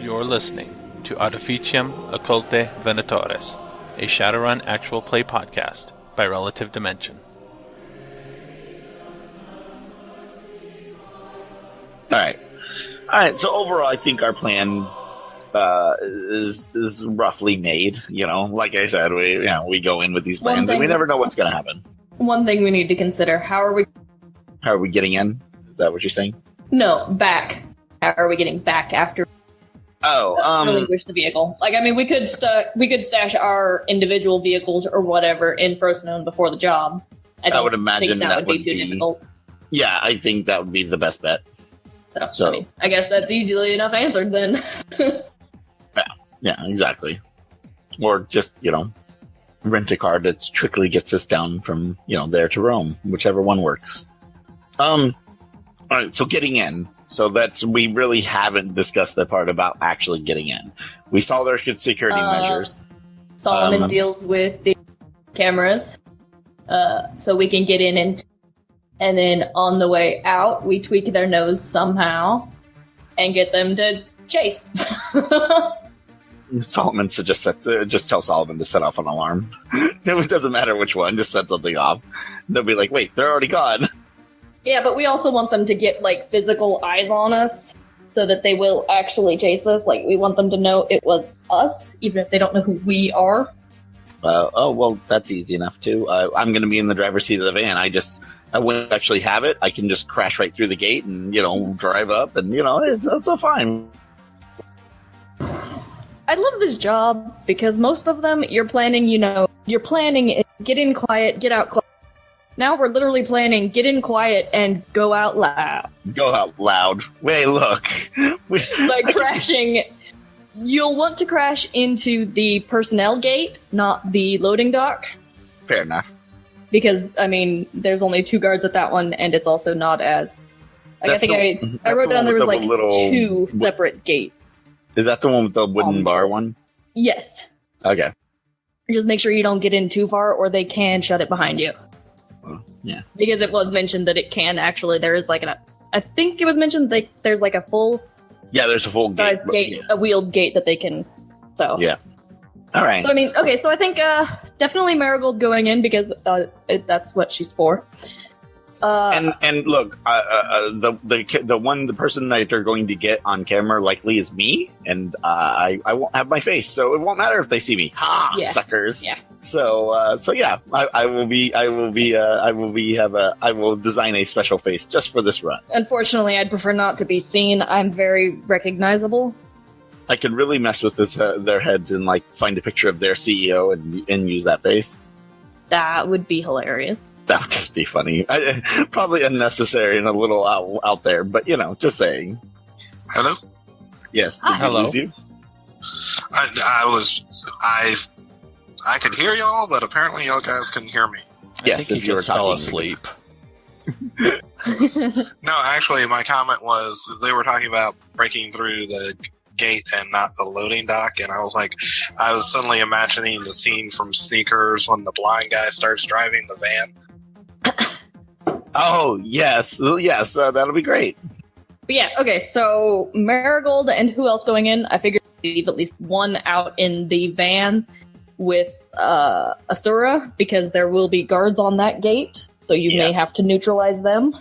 You're listening to Artificium, Occulte, Venatores, a Shadowrun actual play podcast by Relative Dimension. Alright, so overall I think our plan is roughly made. You know, like I said, we go in with these plans and we never know what's going to happen. One thing we need to consider, how are we getting in? Is that what you're saying? No, back. How are we getting back after relinquish the vehicle? Like, I mean, we could stash our individual vehicles or whatever in Frozen before the job. I would imagine that would be too difficult. Yeah, I think that would be the best bet. So I mean, I guess that's easily enough answered then. Yeah, exactly. Or just, rent a car that strictly gets us down from, there to Rome, whichever one works. All right, so getting in. So we really haven't discussed the part about actually getting in. We saw their security measures. Solomon deals with the cameras, so we can get in and then on the way out, we tweak their nose somehow and get them to chase. Solomon just tell Solomon to set off an alarm. It doesn't matter which one, just set something off. They'll be like, wait, they're already gone. Yeah, but we also want them to get, physical eyes on us so that they will actually chase us. We want them to know it was us, even if they don't know who we are. Well, that's easy enough, too. I'm going to be in the driver's seat of the van. I wouldn't actually have it. I can just crash right through the gate and, drive up and, it's all fine. I love this job because most of them you're planning is get in quiet, get out quiet. Now we're literally planning get in quiet and go out loud. Go out loud. Wait, look. Crashing. You'll want to crash into the personnel gate, not the loading dock. Fair enough. Because, there's only 2 guards at that one, and it's also not as... I wrote down there was, 2 separate gates. Is that the one with the wooden bar one? Yes. Okay. Just make sure you don't get in too far, or they can shut it behind you. Yeah. Because it was mentioned that it can actually... There is, I think it was mentioned that there's, a full... Yeah, there's a full gate. Yeah. A wheeled gate that they can... So... Yeah. All right. So, so I think definitely Marigold going in because that's what she's for. And look, the person that they're going to get on camera likely is me, and I won't have my face, so it won't matter if they see me. Ha, suckers! Yeah. So yeah, I will design a special face just for this run. Unfortunately, I'd prefer not to be seen. I'm very recognizable. I could really mess with their heads and find a picture of their CEO and use that face. That would be hilarious. That would just be funny. Probably unnecessary and a little out there, but just saying. Hello? Yes. Hello. Lose you? I could hear y'all, but apparently y'all guys couldn't hear me. I think you just fell asleep. No, actually, my comment was they were talking about breaking through the gate and not the loading dock, and I was suddenly imagining the scene from Sneakers when the blind guy starts driving the van. Oh, yes, that'll be great. But yeah, okay, so Marigold and who else going in? I figured leave at least one out in the van with Asura, because there will be guards on that gate, so you may have to neutralize them.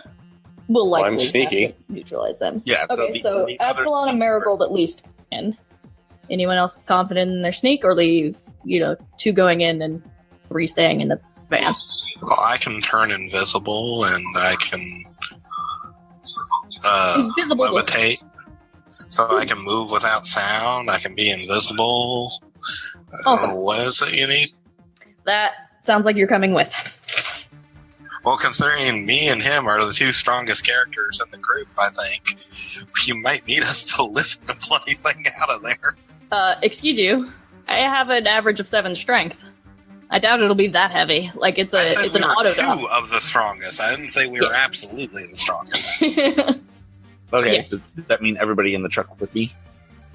We'll likely I'm sneaky. have to neutralize them. Yeah. Okay, so Ascalon and Marigold at least in. Anyone else confident in their sneak, or leave, 2 going in and 3 staying in the van? Well, I can turn invisible, and I can levitate. So I can move without sound. I can be invisible. What is it you need? That sounds like you're coming with. Well, considering me and him are the 2 strongest characters in the group, I think you might need us to lift the bloody thing out of there. Excuse you. I have an average of 7 strength. I doubt it'll be that heavy. It's an auto dock. 2 of the strongest. I didn't say we were absolutely the strongest. Okay, Yeah. Does that mean everybody in the truck with me?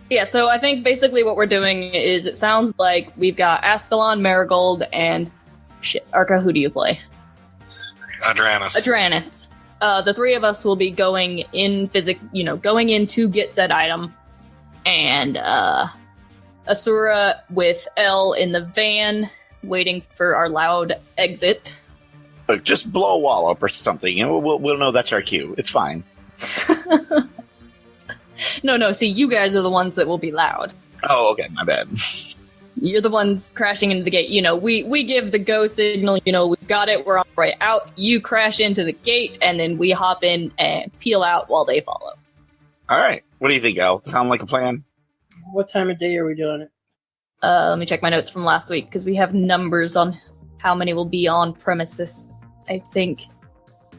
Yeah, so I think basically what we're doing is it sounds like we've got Ascalon, Marigold, and... Arca, who do you play? and Asura with L in the van, waiting for our loud exit. Look, just blow a wall up or something, and we'll know that's our cue. It's fine. No, see, you guys are the ones that will be loud. Oh, okay, my bad. You're the ones crashing into the gate. We give the go signal, we've got it, we're on our way out. You crash into the gate, and then we hop in and peel out while they follow. All right. What do you think, Al? Sound like a plan? What time of day are we doing it? Let me check my notes from last week, because we have numbers on how many will be on premises, I think.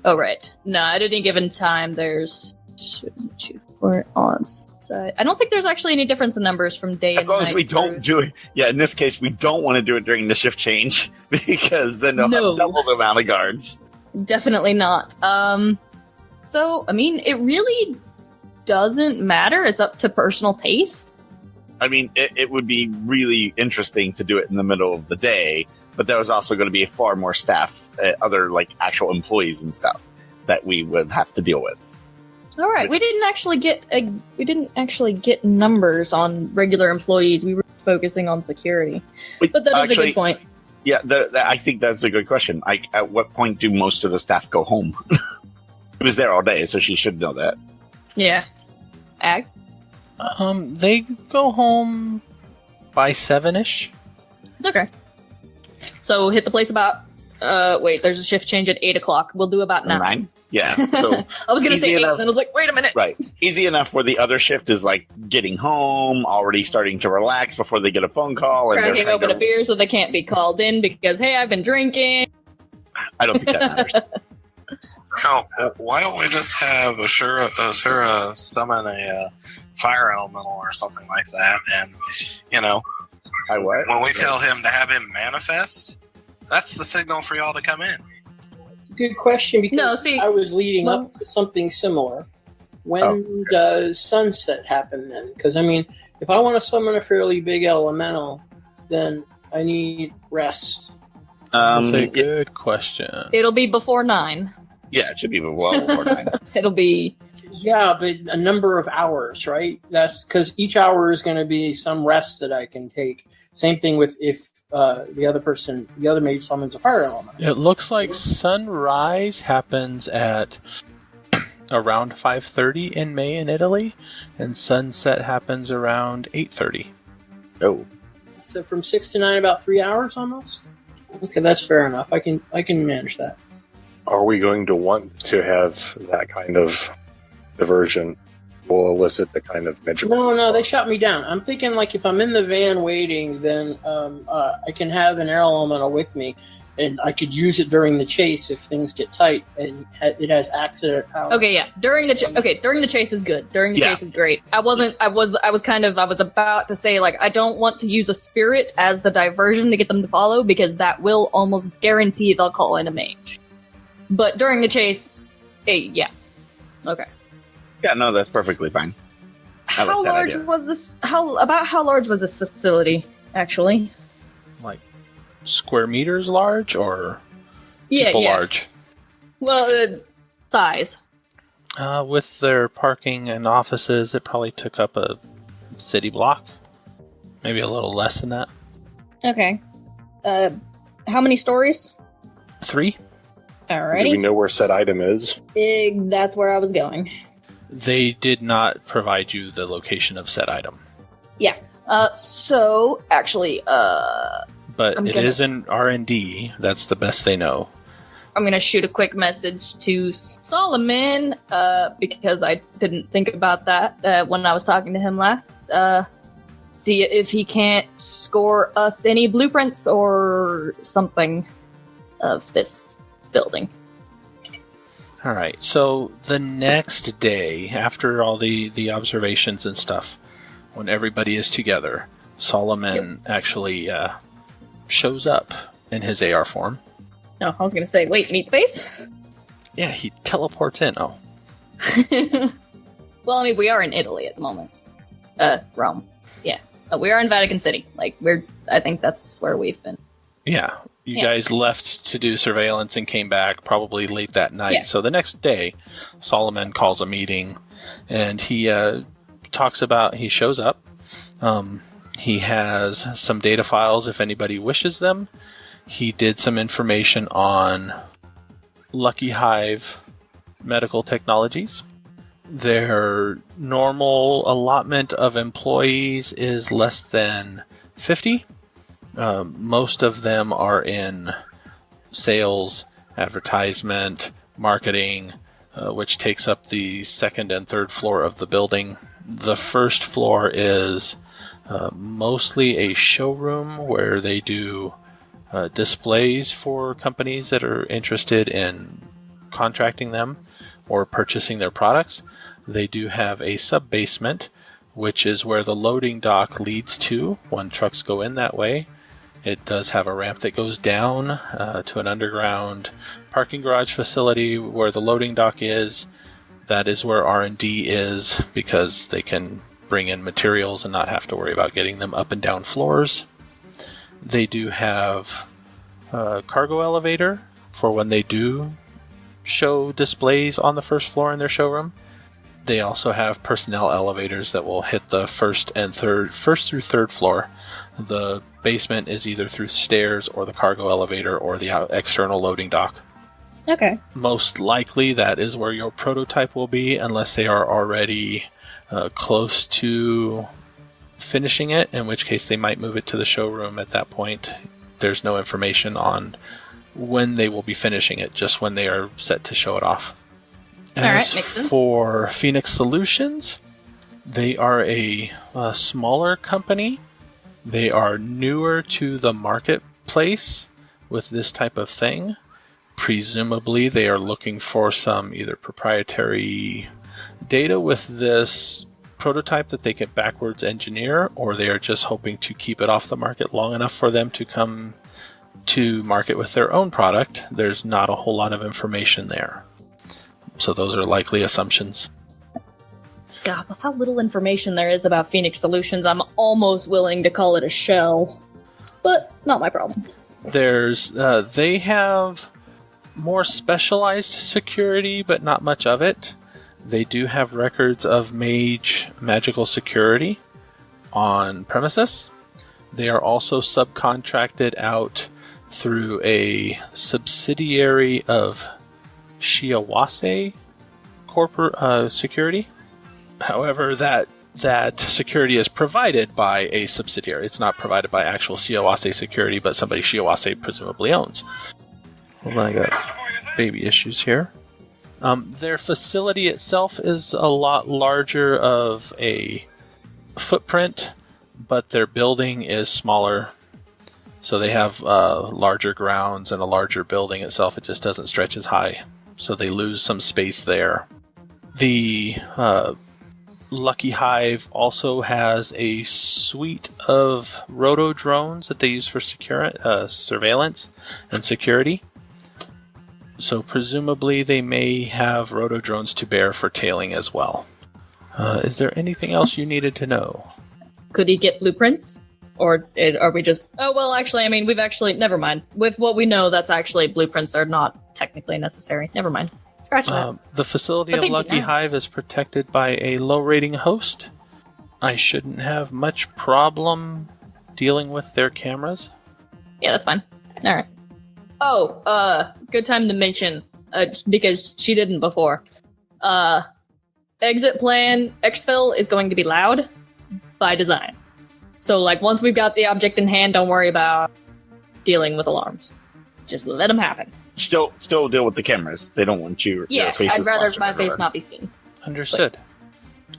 Oh, right. No, at any given time, there's 2, 4 on site. I don't think there's actually any difference in numbers from day and night. As long as we don't do it. Yeah, in this case, we don't want to do it during the shift change, because then they'll have double the amount of guards. Definitely not. So, I mean, it really doesn't matter. It's up to personal taste. I mean, it would be really interesting to do it in the middle of the day, but there was also going to be far more staff, other actual employees and stuff that we would have to deal with. All right, we didn't actually get numbers on regular employees. We were focusing on security, but that is a good point. Yeah, I think that's a good question. At what point do most of the staff go home? It was there all day, so she should know that. Yeah. Ag? They go home by 7-ish. Okay. So hit the place about. There's a shift change at 8 o'clock. We'll do about 9. Yeah. So I was going to say 8, enough, and I was like, wait a minute. Right. Easy enough where the other shift is getting home, already starting to relax before they get a phone call. And cracking open a beer so they can't be called in because, hey, I've been drinking. I don't think that matters. Oh, why don't we just have Asura summon a fire elemental or something like that, and, when we tell him to have him manifest, that's the signal for y'all to come in. Good question, because I was leading up to something similar. When does sunset happen then? Because, I mean, if I want to summon a fairly big elemental, then I need rest. That's a good question. It'll be before 9. Yeah, it should be well before 9. It'll be... Yeah, but a number of hours, right? That's because each hour is going to be some rest that I can take. Same thing with if the other mage summons a fire element. It looks like sunrise happens at around 5:30 in May in Italy, and sunset happens around 8:30. Oh. So from 6 to 9, about 3 hours almost? Okay, that's fair enough. I can manage that. Are we going to want to have that kind of diversion? Will elicit the kind of magical... No, they shot me down. I'm thinking if I'm in the van waiting, then I can have an air elemental with me, and I could use it during the chase if things get tight, and it has accident power. Okay, yeah. During the chase is good. During the chase is great. I was about to say I don't want to use a spirit as the diversion to get them to follow, because that will almost guarantee they'll call in a mage. But during the chase, yeah. Okay. Yeah, no, that's perfectly fine. How large was this? How large was this facility, actually? Square meters large, or people large? Well, size. With their parking and offices, it probably took up a city block. Maybe a little less than that. Okay. How many stories? 3. Alrighty. Do we know where said item is? That's where I was going. They did not provide you the location of said item. Yeah. So, actually, But it is in R&D. That's the best they know. I'm going to shoot a quick message to Solomon, because I didn't think about that when I was talking to him last. See if he can't score us any blueprints or something of this building. All right, so the next day, after all the observations and stuff, when everybody is together, Solomon actually shows up in his AR form. No, I was going to say, wait, meat space? Yeah, he teleports in. Oh. Well, I mean, we are in Italy at the moment. Rome. Yeah. We are in Vatican City. I think that's where we've been. Yeah. You guys left to do surveillance and came back probably late that night. Yeah. So the next day, Solomon calls a meeting, and he talks about, he shows up. He has some data files if anybody wishes them. He did some information on Lucky Hive Medical Technologies. Their normal allotment of employees is less than 50. Most of them are in sales, advertisement, marketing, which takes up the second and third floor of the building. The first floor is mostly a showroom where they do displays for companies that are interested in contracting them or purchasing their products. They do have a sub-basement, which is where the loading dock leads to when trucks go in that way. It does have a ramp that goes down to an underground parking garage facility where the loading dock is. That is where R&D is, because they can bring in materials and not have to worry about getting them up and down floors. They do have a cargo elevator for when they do show displays on the first floor in their showroom. They also have personnel elevators that will hit the first through third floor. The basement is either through stairs or the cargo elevator or the external loading dock. Okay. Most likely that is where your prototype will be, unless they are already close to finishing it, in which case they might move it to the showroom at that point. There's no information on when they will be finishing it, just when they are set to show it off. As for Phoenix Solutions, they are a smaller company. They are newer to the marketplace with this type of thing. Presumably, they are looking for some either proprietary data with this prototype that they can backwards engineer, or they are just hoping to keep it off the market long enough for them to come to market with their own product. There's not a whole lot of information there. So those are likely assumptions. God, with how little information there is about Phoenix Solutions, I'm almost willing to call it a shell. But not my problem. They have more specialized security, but not much of it. They do have records of magical security on premises. They are also subcontracted out through a subsidiary of Shiawase corporate security. However, that security is provided by a subsidiary. It's not provided by actual Shiawase security, but somebody Shiawase presumably owns. Hold on, I got baby issues here. Their facility itself is a lot larger of a footprint, but their building is smaller. So they have larger grounds and a larger building itself. It just doesn't stretch as high. So they lose some space there. The Lucky Hive also has a suite of roto drones that they use for surveillance and security. So presumably they may have roto drones to bear for tailing as well. Is there anything else you needed to know? Could he get blueprints? Or are we just... Oh, well, actually, I mean, we've actually... Never mind. With what we know, that's actually blueprints are not technically necessary. Never mind. Scratch that. The facility of Lucky Hive is protected by a low-rating host. I shouldn't have much problem dealing with their cameras. Yeah, that's fine. All right. Oh, good time to mention, because she didn't before. Exit plan exfil is going to be loud by design. So, like, once we've got the object in hand, don't worry about dealing with alarms. Just let them happen. Still deal with the cameras. They don't want you. Yeah, I'd rather my face not be seen. Understood.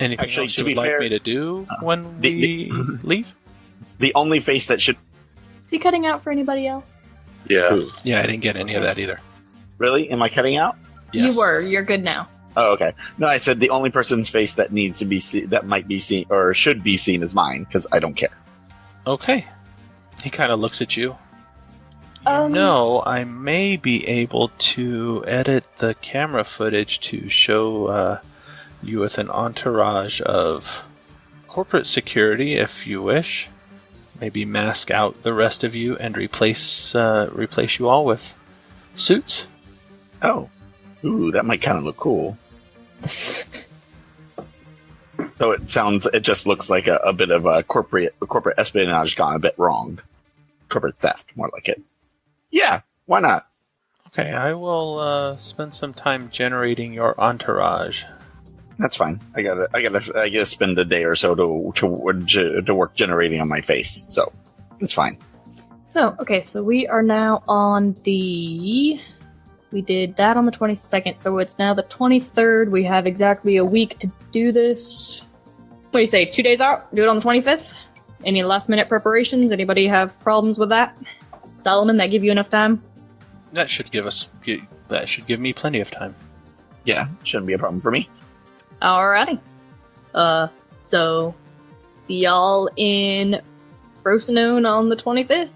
Anything else you would like me to do when we leave? The only face that should... Is he cutting out for anybody else? Yeah. Yeah, I didn't get any of that either. Really? Am I cutting out? Yes. You were. You're good now. Oh, okay. No, I said the only person's face that needs to be seen, that might be seen, or should be seen, is mine, because I don't care. Okay. He kind of looks at you. I may be able to edit the camera footage to show you with an entourage of corporate security, if you wish. Maybe mask out the rest of you and replace you all with suits. Oh. Ooh, that might kind of look cool. So it just looks like a bit of a corporate espionage gone a bit wrong. Corporate theft, more like it. Yeah, why not? Okay, I will spend some time generating your entourage. That's fine. I gotta spend a day or so to work generating on my face, so it's fine. So we are now on we did that on the 22nd, so it's now the 23rd. We have exactly a week to do this. What do you say, 2 days out? Do it on the 25th? Any last minute preparations? Anybody have problems with that? Solomon, that give you enough time? That should give me plenty of time. Yeah, shouldn't be a problem for me. Alrighty. So see y'all in Frosinone on the 25th?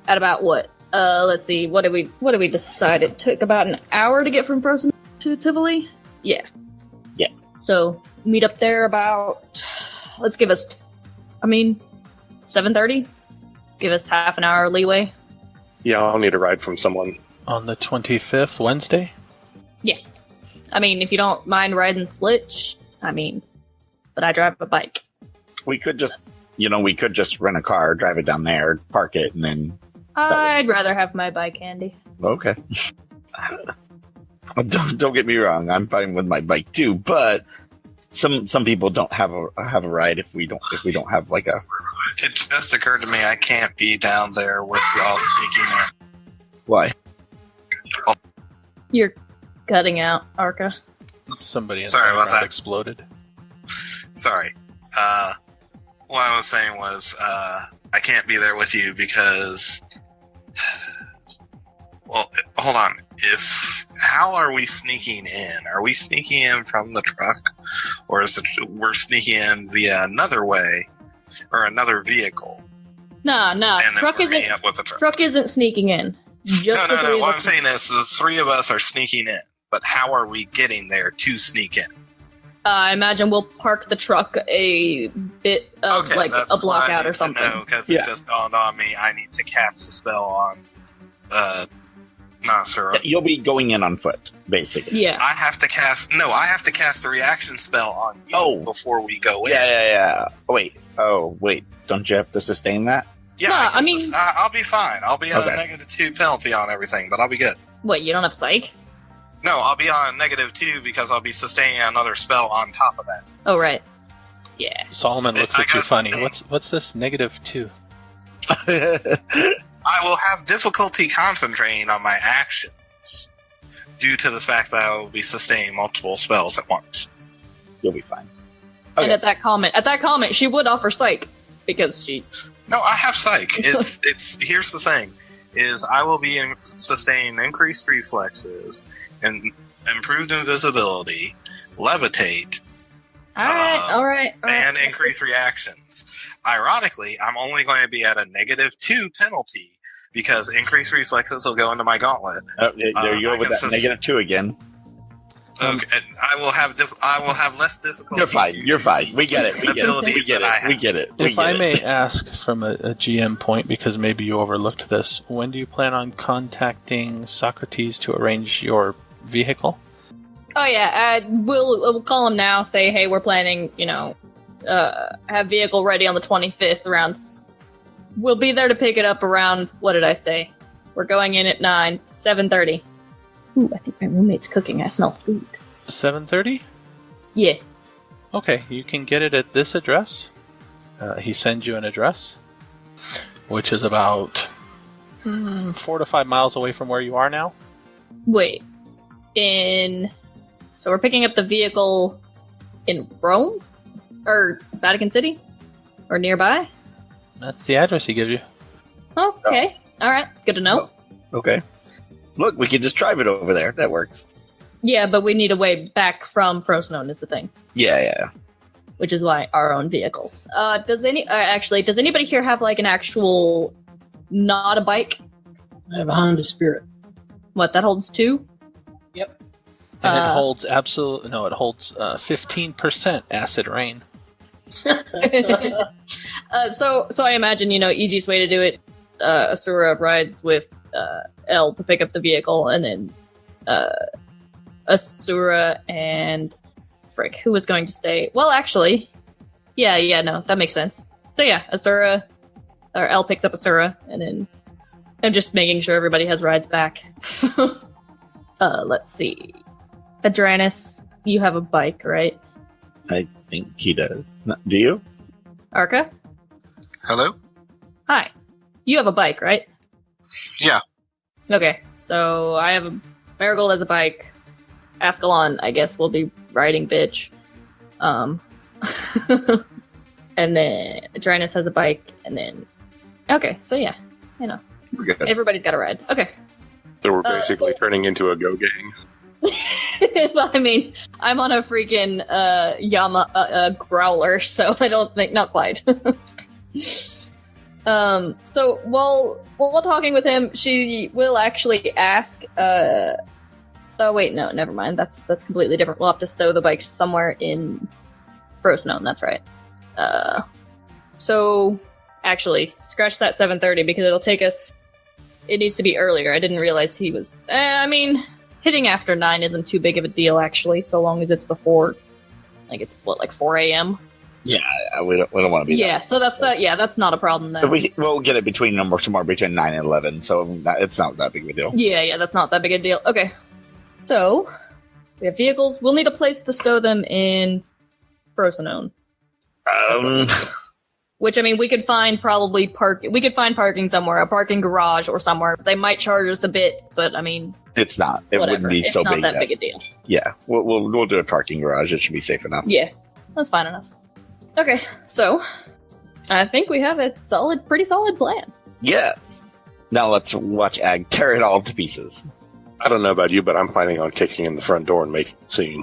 At about what? Let's see, what did we decide? It took about an hour to get from Frosinone to Tivoli? Yeah. Yeah. So meet up there about, let's give us, 7:30? Give us half an hour leeway. Yeah, I'll need a ride from someone. On the 25th, Wednesday? Yeah. If you don't mind riding Slitch, but I drive a bike. We could just rent a car, drive it down there, park it, and then... I'd rather have my bike handy. Okay. Don't get me wrong, I'm fine with my bike too, but some people don't have a ride if we don't have like a... It just occurred to me I can't be down there with y'all sneaking in. Why? You're cutting out, Arca. Somebody in Sorry the about that. Exploded. Sorry. What I was saying was I can't be there with you because... Well, hold on. How are we sneaking in? Are we sneaking in from the truck? Or is it we're sneaking in via another way? Or another vehicle? No. Truck isn't sneaking in. Just no. What I'm saying is the three of us are sneaking in. But how are we getting there to sneak in? I imagine we'll park the truck a bit of, a block out or something. No, because it just dawned on me I need to cast a spell on Nasura. Yeah, you'll be going in on foot, basically. Yeah. I have to cast the reaction spell on you before we go in. Yeah. Wait. Don't you have to sustain that? Yeah, I'll be fine. I'll be on a -2 penalty on everything, but I'll be good. What, you don't have psych? No, I'll be on -2 because I'll be sustaining another spell on top of that. Oh, right. Yeah. Solomon looks at you funny. What's this -2? I will have difficulty concentrating on my actions due to the fact that I will be sustaining multiple spells at once. You'll be fine. Okay. And at that comment, she would offer psych because she. No, I have psych. It's here's the thing: is I will be sustaining increased reflexes and improved invisibility, levitate. All right. And increase reactions. Ironically, I'm only going to be at a -2 penalty because increased reflexes will go into my gauntlet. Oh, there you go with that -2 again. Okay, I will have less difficulty. You're fine. We get it. We get it. If I may ask from a GM point, because maybe you overlooked this, when do you plan on contacting Socrates to arrange your vehicle? Oh yeah, we'll call him now. Say, hey, we're planning, have vehicle ready on the 25th around. We'll be there to pick it up around. What did I say? We're going in at 9, 7:30. Ooh, I think my roommate's cooking. I smell food. 7:30? Yeah. Okay, you can get it at this address. He sends you an address, which is about 4 to 5 miles away from where you are now. Wait. So we're picking up the vehicle in Rome? Or Vatican City? Or nearby? That's the address he gives you. Okay. Alright, good to know. Okay. Look, we can just drive it over there. That works. Yeah, but we need a way back from Frosinone is the thing. Yeah. Which is why our own vehicles. Does anybody here have like an actual, not a bike? I have a Honda Spirit. What, that holds 2? Yep. And it holds 15% acid rain. So I imagine, easiest way to do it, Asura rides with L to pick up the vehicle, and then Asura and Frick, who was going to stay. Well, actually, Yeah, no, that makes sense. So yeah, Asura, or Elle picks up Asura, and then I'm just making sure everybody has rides back. Let's see. Adranus, you have a bike, right? I think he does. Do you? Arca? Hello? Hi. You have a bike, right? Yeah. Okay, so I have a Marigold has a bike. Ascalon, I guess, will be riding bitch. And then Adranus has a bike, and then... Okay, so yeah, you know. We're good. Everybody's got a ride. Okay. So we're basically turning into a go gang. I mean, I'm on a freaking growler, so I don't think... Not quite. So while talking with him, she will actually ask... Oh wait, no, never mind. That's completely different. We'll have to stow the bikes somewhere in Frozenone, that's right. So, actually, scratch that 7:30 because it'll take us... It needs to be earlier. I didn't realize he was... I mean, hitting after 9 isn't too big of a deal, actually, so long as it's before... Like, it's, like 4 a.m.? Yeah, we don't want to be Yeah, so that's that's not a problem then. We'll get it between 9 and 11, so it's not that big of a deal. Yeah, that's not that big a deal. Okay. So, we have vehicles. We'll need a place to stow them in Frozenone. Which, I mean, we could find parking somewhere, a parking garage or somewhere. They might charge us a bit, but I mean... It's not. It wouldn't be so big. It's not that big a deal. Yeah, we'll do a parking garage. It should be safe enough. Yeah, that's fine enough. Okay, so, I think we have a pretty solid plan. Yes. Now let's watch Ag tear it all to pieces. I don't know about you, but I'm planning on kicking in the front door and making a scene.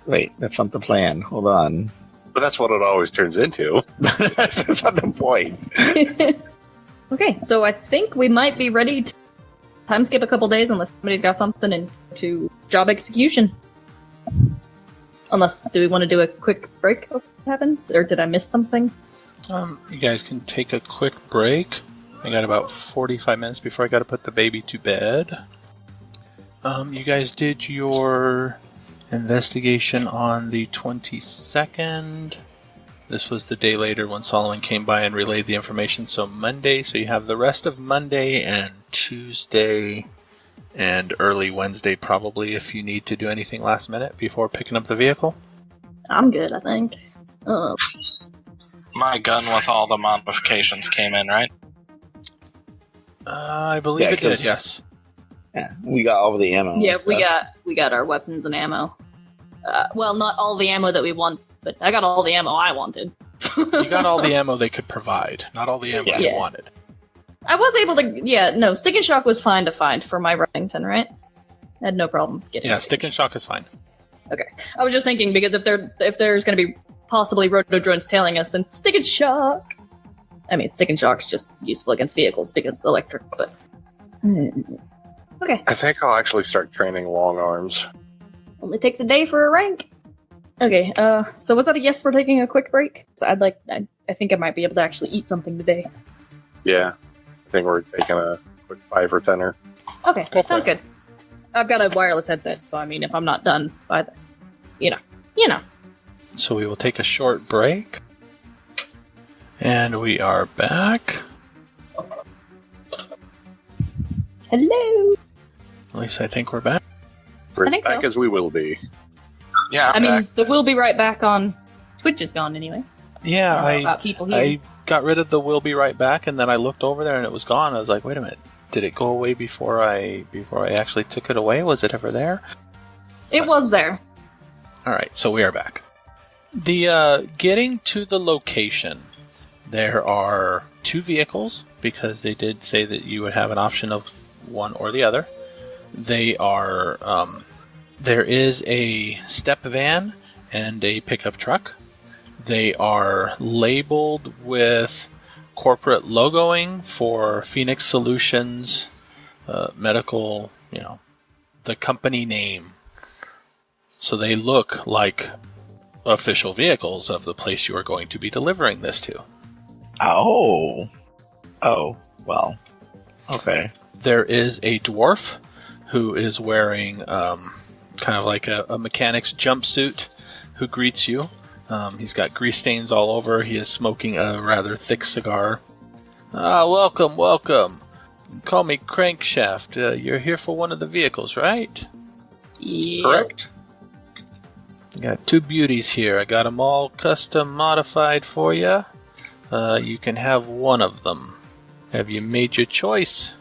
Wait, that's not the plan. Hold on. But that's what it always turns into. That's not the point. Okay, so I think we might be ready to time skip a couple days unless somebody's got something into job execution. Unless, do we want to do a quick break of what happens? Or did I miss something? You guys can take a quick break. I got about 45 minutes before I got to put the baby to bed. You guys did your investigation on the 22nd. This was the day later when Solomon came by and relayed the information. So Monday, so you have the rest of Monday and Tuesday and early Wednesday probably if you need to do anything last minute before picking up the vehicle. I'm good, I think. My gun with all the modifications came in, right? I believe it did, yes. Yeah, we got all the ammo. Yeah, we got our weapons and ammo. Well, not all the ammo that we want, but I got all the ammo I wanted. You got all the ammo they could provide, not all the ammo you wanted. I was able to, Stick and Shock was fine to find for my Remington, right? I had no problem getting it. Yeah, Stick and Shock is fine. Okay. I was just thinking, because if there's going to be possibly roto drones tailing us, then Stick and Shock. I mean, Stick and Shock's just useful against vehicles because electric, but... Okay. I think I'll actually start training long arms. Only takes a day for a rank. Okay, so was that a yes for taking a quick break? So I think I might be able to actually eat something today. Yeah. I think we're taking a quick 5 or 10er. Okay, sounds good. I've got a wireless headset, so I mean, if I'm not done by the... You know. So we will take a short break. And we are back. Hello! At least I think we're back. We're as back as we will be. Yeah, I mean, the we'll be right back on Twitch is gone anyway. Yeah, I got rid of the we'll be right back, and then I looked over there and it was gone. I was like, wait a minute, did it go away before I actually took it away? Was it ever there? It was there. Alright, so we are back. The getting to the location, there are 2 vehicles, because they did say that you would have an option of one or the other. They are, there is a step van and a pickup truck. They are labeled with corporate logoing for Phoenix Solutions, medical, the company name. So they look like official vehicles of the place you are going to be delivering this to. Oh, well, okay. There is a dwarf who is wearing kind of like a mechanic's jumpsuit who greets you. He's got grease stains all over. He is smoking a rather thick cigar. Welcome. Call me Crankshaft. You're here for one of the vehicles, right? Yeah. Correct. Got 2 beauties here. I got them all custom modified for you. You can have one of them. Have you made your choice?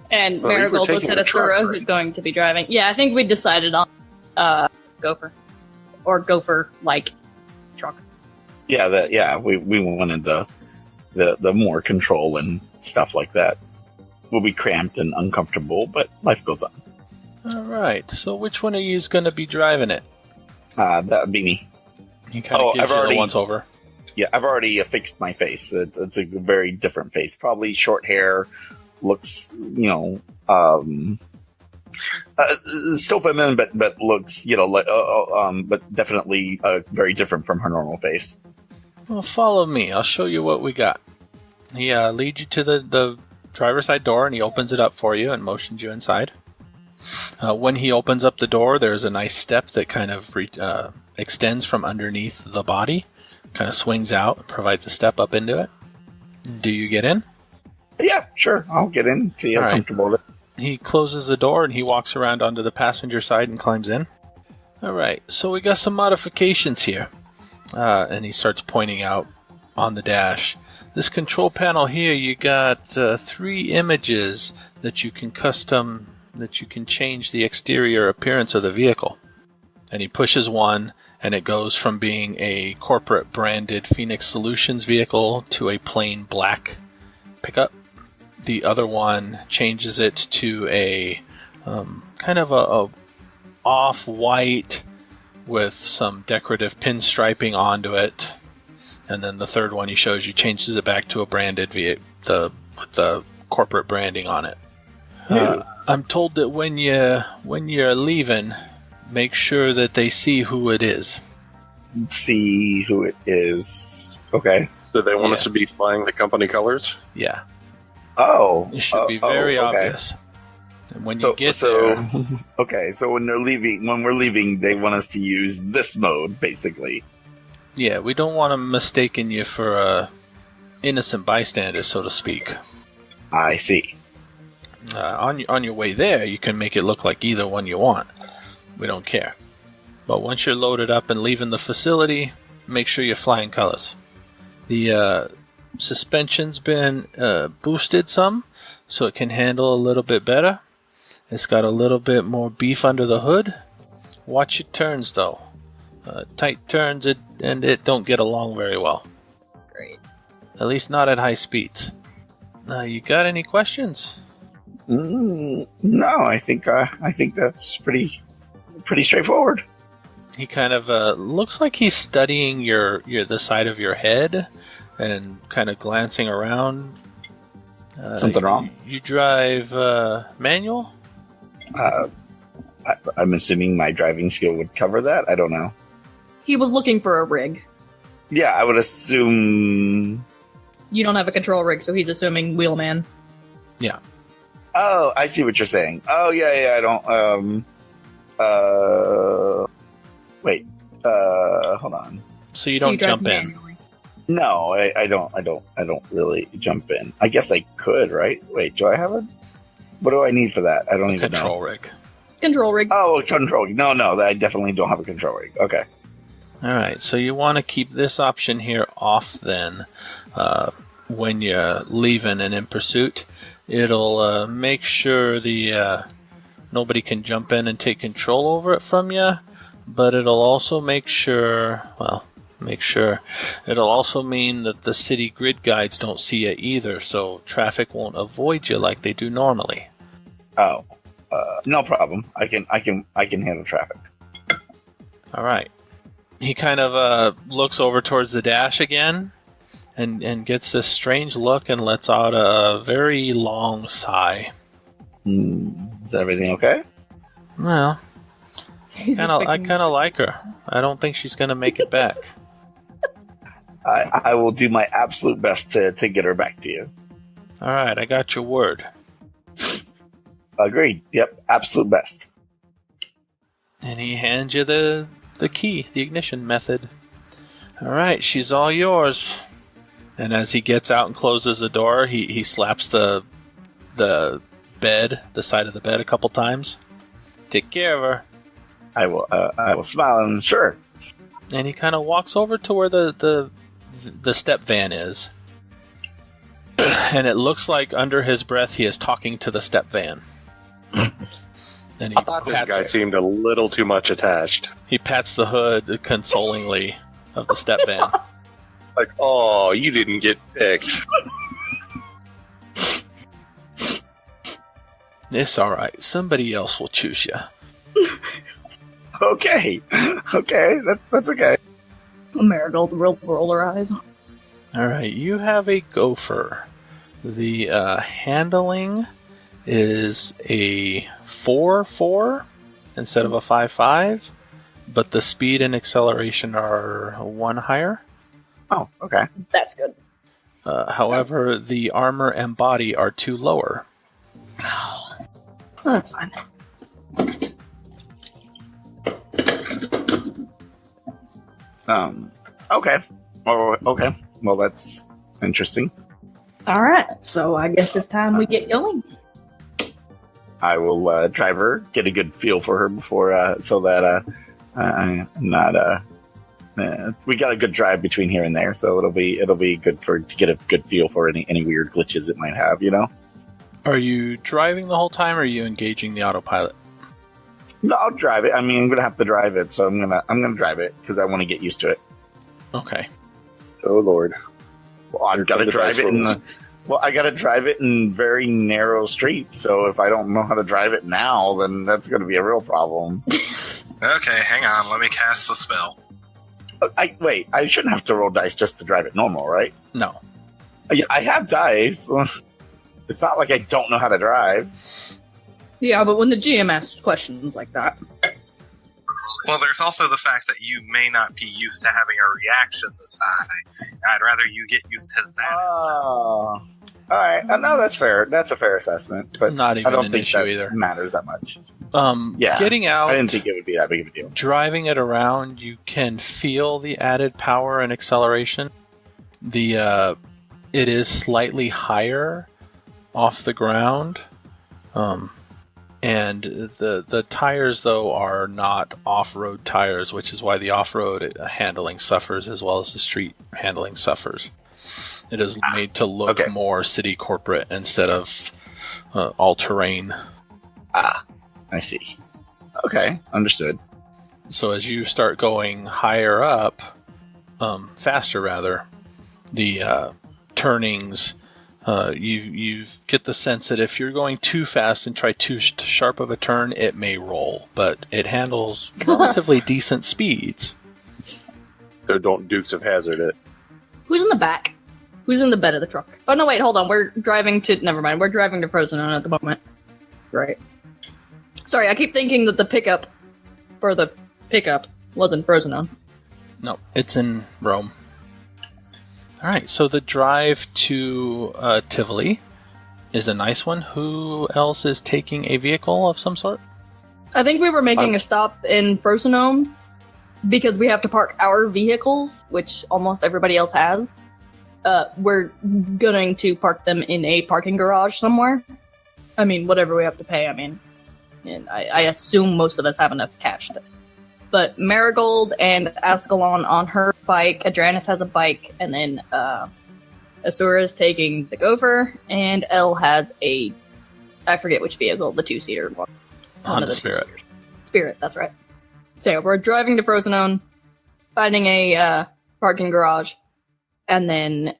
And Marigold looks at Asura, who's going to be driving. Yeah, I think we decided on Gopher. Or Gopher-like truck. Yeah, we wanted the more control and stuff like that. We'll be cramped and uncomfortable, but life goes on. Alright, so which one of you is going to be driving it? That would be me. He kind of gives you the once over. Yeah, I've already affixed my face. It's a very different face. Probably short hair, looks, still feminine, but looks, but definitely very different from her normal face. Well, follow me. I'll show you what we got. He leads you to the driver's side door, and he opens it up for you and motions you inside. When he opens up the door, there's a nice step that kind of extends from underneath the body, kind of swings out, provides a step up into it. Do you get in? Yeah, sure. I'll get in. See how comfortable with it. He closes the door and he walks around onto the passenger side and climbs in. Alright, so we got some modifications here. And he starts pointing out on the dash. This control panel here, you got 3 images that you can custom, that you can change the exterior appearance of the vehicle. And he pushes one, and it goes from being a corporate branded Phoenix Solutions vehicle to a plain black pickup. The other one changes it to a kind of a off-white with some decorative pinstriping onto it. And then the third one he shows you changes it back to a branded vehicle with the corporate branding on it. I'm told that when you're leaving, make sure that they see who it is. See who it is. Okay. Do they want us to be flying the company colors? Yeah. Oh. It should be very obvious. And when you get there... Okay, so when we're leaving, they want us to use this mode, basically. Yeah, we don't want them mistaking you for a innocent bystander, so to speak. I see. On your way there, you can make it look like either one you want. We don't care. But once you're loaded up and leaving the facility, make sure you're flying colors. The suspension's been boosted some, so it can handle a little bit better. It's got a little bit more beef under the hood. Watch your turns, though. Tight turns and it don't get along very well. Great. At least not at high speeds. You got any questions? No, I think that's pretty straightforward. He kind of looks like he's studying the side of your head and kind of glancing around. Something wrong? You drive manual? I'm assuming my driving skill would cover that. I don't know. He was looking for a rig. Yeah, I would assume... You don't have a control rig, so he's assuming wheelman. Yeah. Oh, I see what you're saying. Oh, yeah, I don't... Wait. Hold on. So you don't jump in? No, I don't really jump in. I guess I could, right? Wait, do I have a... What do I need for that? I don't even know. Control rig. Control rig. Oh, a control rig. No, I definitely don't have a control rig. Okay. Alright, so you want to keep this option here off then when you're leaving and in pursuit. It'll make sure nobody can jump in and take control over it from you, but it'll also it'll also mean that the city grid guides don't see it either, so traffic won't avoid you like they do normally. Oh, no problem. I can handle traffic. All right. He kind of looks over towards the dash again, and gets this strange look and lets out a very long sigh. Is everything okay? Well, I kind of like her. I don't think she's going to make it back. I will do my absolute best to get her back to you. All right, I got your word. Agreed. Yep, absolute best. And he hands you the key, the ignition method. All right, she's all yours. And as he gets out and closes the door, he slaps the bed, the side of the bed, a couple times. Take care of her. I will smile and sure. And he kind of walks over to where the step van is. And it looks like under his breath he is talking to the step van. And I thought this guy seemed a little too much attached. He pats the hood consolingly of the step van. Like, oh, you didn't get picked. It's alright. Somebody else will choose you. Okay, that's okay. Marigold will roll her eyes. Alright, you have a gopher. The handling is a 4-4 instead of a 5-5, but the speed and acceleration are 1 higher. Oh, okay. That's good. However, the armor and body are 2 lower. Oh, that's fine. Okay. Oh, okay. Well, that's interesting. All right. So I guess it's time we get going. I will drive her, get a good feel for her before, so that I'm not. We got a good drive between here and there, so it'll be good to get a good feel for any weird glitches it might have. You know. Are you driving the whole time, or are you engaging the autopilot? No, I'll drive it. I mean, I'm gonna have to drive it, so I'm gonna drive it because I want to get used to it. Okay. Oh Lord. Well, I've got to drive it I got to drive it in very narrow streets. So if I don't know how to drive it now, then that's going to be a real problem. Okay, hang on. Let me cast the spell. Wait, I shouldn't have to roll dice just to drive it normal, right? No. I have dice. It's not like I don't know how to drive. Yeah, but when the GM asks questions like that. Well, there's also the fact that you may not be used to having a reaction this high. I'd rather you get used to that. Oh. All right. No, that's fair. That's a fair assessment. But not even I don't an think issue that either. Matters that much. Yeah. Getting out. I didn't think it would be that big of a deal. Driving it around, you can feel the added power and acceleration. It is slightly higher off the ground. And the tires, though, are not off-road tires, which is why the off-road handling suffers as well as the street handling suffers. It is made to look more city corporate instead of all-terrain. I see. Okay, understood. So as you start going higher up, faster rather, the turnings... You get the sense that if you're going too fast and try too sharp of a turn, it may roll, but it handles relatively decent speeds. So don't Dukes of Hazzard it. Who's in the back? Who's in the bed of the truck? Oh no, wait, hold on. We're driving to. Never mind. We're driving to Frosinone at the moment. Right. Sorry, I keep thinking that the pickup wasn't Frosinone. No, it's in Rome. Alright, so the drive to Tivoli is a nice one. Who else is taking a vehicle of some sort? I think we were making a stop in Frosinone because we have to park our vehicles, which almost everybody else has. We're going to park them in a parking garage somewhere. I mean, whatever we have to pay, and I assume most of us have enough cash. But Marigold and Ascalon on her bike, Adranus has a bike, and then Asura is taking the Gopher, and Elle has I forget which vehicle, the 2-seater one. Honda Spirit. Spirit, that's right. So we're driving to Frosinone, finding a parking garage, and then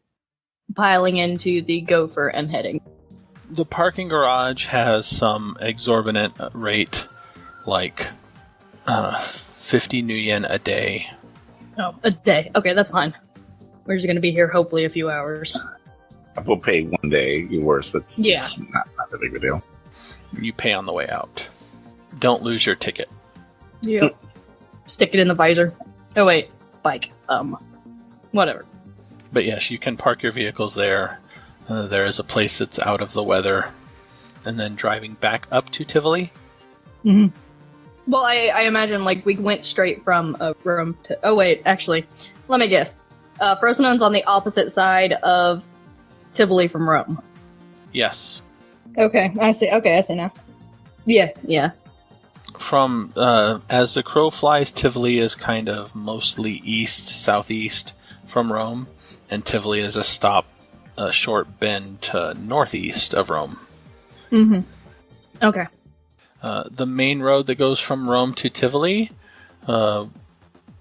piling into the Gopher and heading. The parking garage has some exorbitant rate, like 50 new yen a day. Oh, a day. Okay, that's fine. We're just going to be here hopefully a few hours. We'll pay one day. Worse. That's not that big of a deal. You pay on the way out. Don't lose your ticket. Yeah. Stick it in the visor. Oh wait, bike. Whatever. But yes, you can park your vehicles there. There is a place that's out of the weather. And then driving back up to Tivoli. Mm-hmm. Well, I imagine, like, we went straight from Rome to... Oh, wait, actually, let me guess. Frozenone's on the opposite side of Tivoli from Rome. Yes. Okay, I see now. Yeah. From, as the crow flies, Tivoli is kind of mostly southeast from Rome, and Tivoli is a short bend to northeast of Rome. Mm-hmm. Okay. The main road that goes from Rome to Tivoli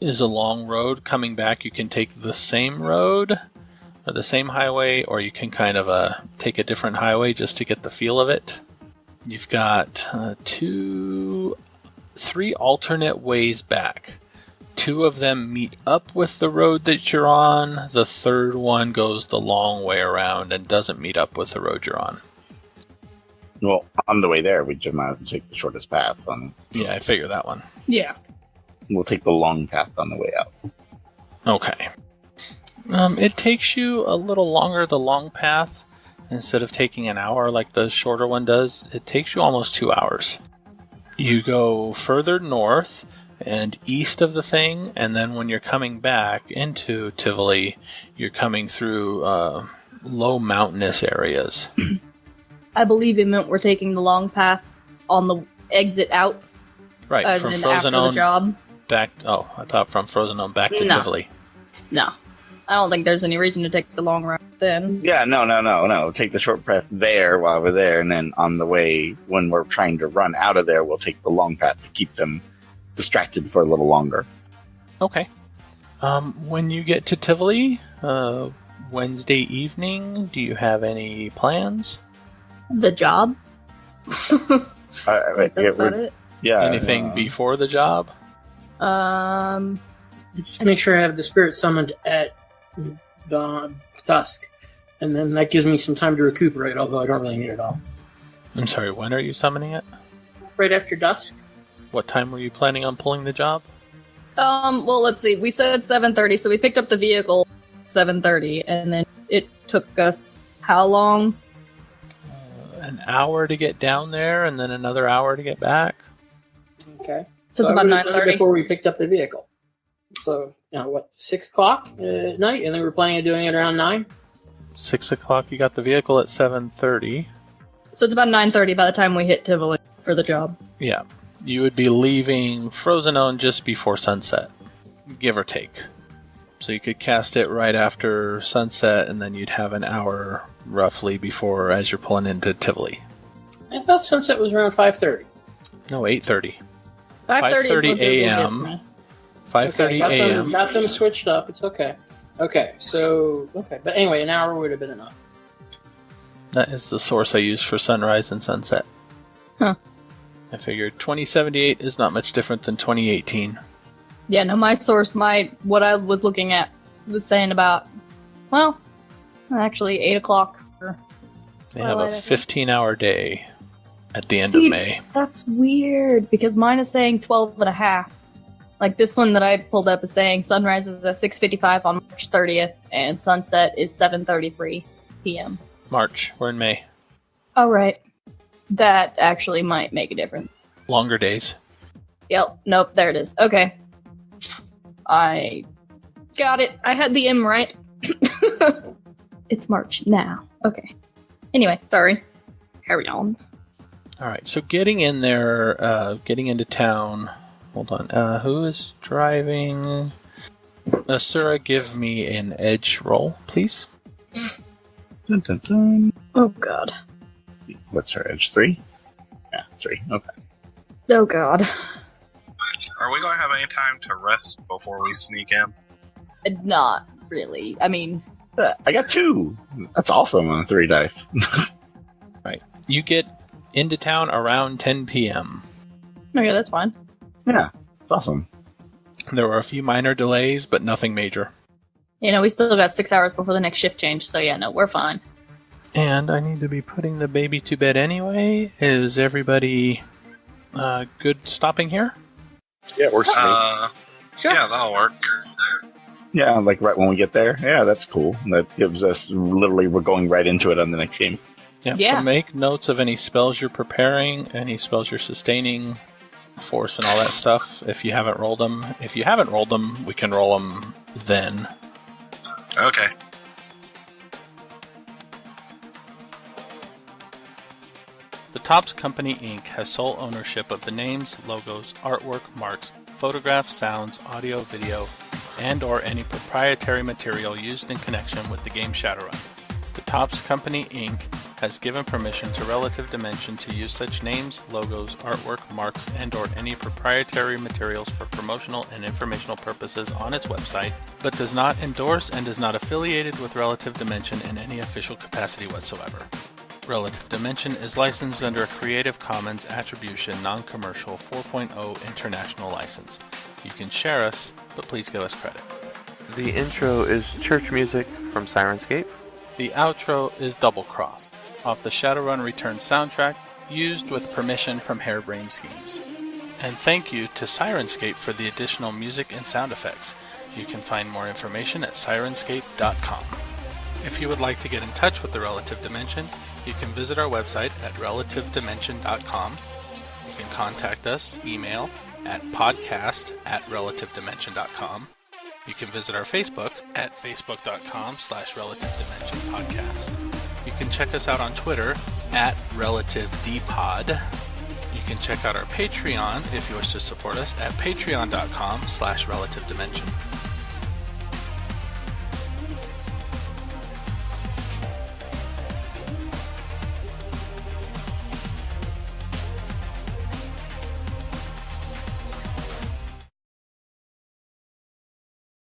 is a long road. Coming back, you can take the same road, or the same highway, or you can kind of take a different highway just to get the feel of it. You've got 3 alternate ways back. 2 of them meet up with the road that you're on. The third one goes the long way around and doesn't meet up with the road you're on. Well, on the way there, we just might take the shortest path. Yeah, I figure that one. Yeah. We'll take the long path on the way out. Okay. It takes you a little longer, the long path. Instead of taking an hour like the shorter one does, it takes you almost 2 hours. You go further north and east of the thing, and then when you're coming back into Tivoli, you're coming through low mountainous areas. I believe it meant we're taking the long path on the exit out. Right, from Frozenone after the job. Back. Oh, I thought from Frozenone back to Tivoli. No. I don't think there's any reason to take the long route then. Yeah, no. Take the short path there while we're there, and then on the way, when we're trying to run out of there, we'll take the long path to keep them distracted for a little longer. Okay. When you get to Tivoli, Wednesday evening, do you have any plans? The job? That's about it? Yeah. Anything before the job? Make sure I have the spirit summoned at dusk, and then that gives me some time to recuperate, although I don't really need it all. I'm sorry, when are you summoning it? Right after dusk. What time were you planning on pulling the job? Well, let's see. We said 7:30, so we picked up the vehicle 7:30, and then it took us how long? An hour to get down there, and then another hour to get back. Okay. So it's about 9:30 before we picked up the vehicle. So, 6 o'clock at night, and then we're planning on doing it around 9? 6 o'clock, you got the vehicle at 7:30. So it's about 9:30 by the time we hit Tivoli for the job. Yeah. You would be leaving Frozenone just before sunset, give or take. So you could cast it right after sunset, and then you'd have an hour roughly before as you're pulling into Tivoli. I thought sunset was around 5:30. No, 8:30. 5:30 a.m. 5:30 a.m. Got them switched up. It's okay. Okay, but anyway, an hour would have been enough. That is the source I use for sunrise and sunset. Huh. I figured 2078 is not much different than 2018. Yeah, no, my source, what I was looking at was saying about, well, actually 8 o'clock. They have a 15-hour day at the end of May. That's weird, because mine is saying 12 and a half. Like, this one that I pulled up is saying sunrise is at 6:55 on March 30th, and sunset is 7:33 p.m. March. We're in May. Oh, right. That actually might make a difference. Longer days. Yep. Nope. There it is. Okay. I got it. I had the M right. It's March now. Okay. Anyway, sorry. Carry on. All right. So getting in there, getting into town. Hold on. Who is driving? Asura, give me an edge roll, please. Dun, dun, dun. Oh, God. What's her edge? 3? Yeah, 3. Okay. Oh, God. Are we going to have any time to rest before we sneak in? Not really. I mean... I got 2. That's awesome on 3 dice. Right. You get into town around 10 p.m. Okay, that's fine. Yeah, it's awesome. There were a few minor delays, but nothing major. We still got 6 hours before the next shift change, so yeah, no, we're fine. And I need to be putting the baby to bed anyway. Is everybody good stopping here? Yeah, it works for me. Sure. Yeah, that'll work. Yeah, like right when we get there. Yeah, that's cool. That gives us, literally, we're going right into it on the next game. Yeah. So make notes of any spells you're preparing, any spells you're sustaining. force and all that stuff if you haven't rolled them. If you haven't rolled them, we can roll them then. Okay. The Topps Company Inc. has sole ownership of the names, logos, artwork, marks, photographs, sounds, audio, video, and or any proprietary material used in connection with the game Shadowrun. The Topps Company Inc. has given permission to Relative Dimension to use such names, logos, artwork, marks, and or any proprietary materials for promotional and informational purposes on its website, but does not endorse and is not affiliated with Relative Dimension in any official capacity whatsoever. Relative Dimension is licensed under a Creative Commons Attribution Non-Commercial 4.0 International License. You can share us, but please give us credit. The intro is church music from Sirenscape. The outro is Double Cross, off the Shadowrun Return soundtrack, used with permission from Harebrained Schemes. And thank you to Sirenscape for the additional music and sound effects. You can find more information at sirenscape.com. If you would like to get in touch with the Relative Dimension, you can visit our website at relativedimension.com. You can contact us, email, at podcast@relativedimension.com. You can visit our Facebook at facebook.com/relativedimensionpodcast. You can check us out on Twitter at relativedpod. You can check out our Patreon if you wish to support us at patreon.com/relativedimension.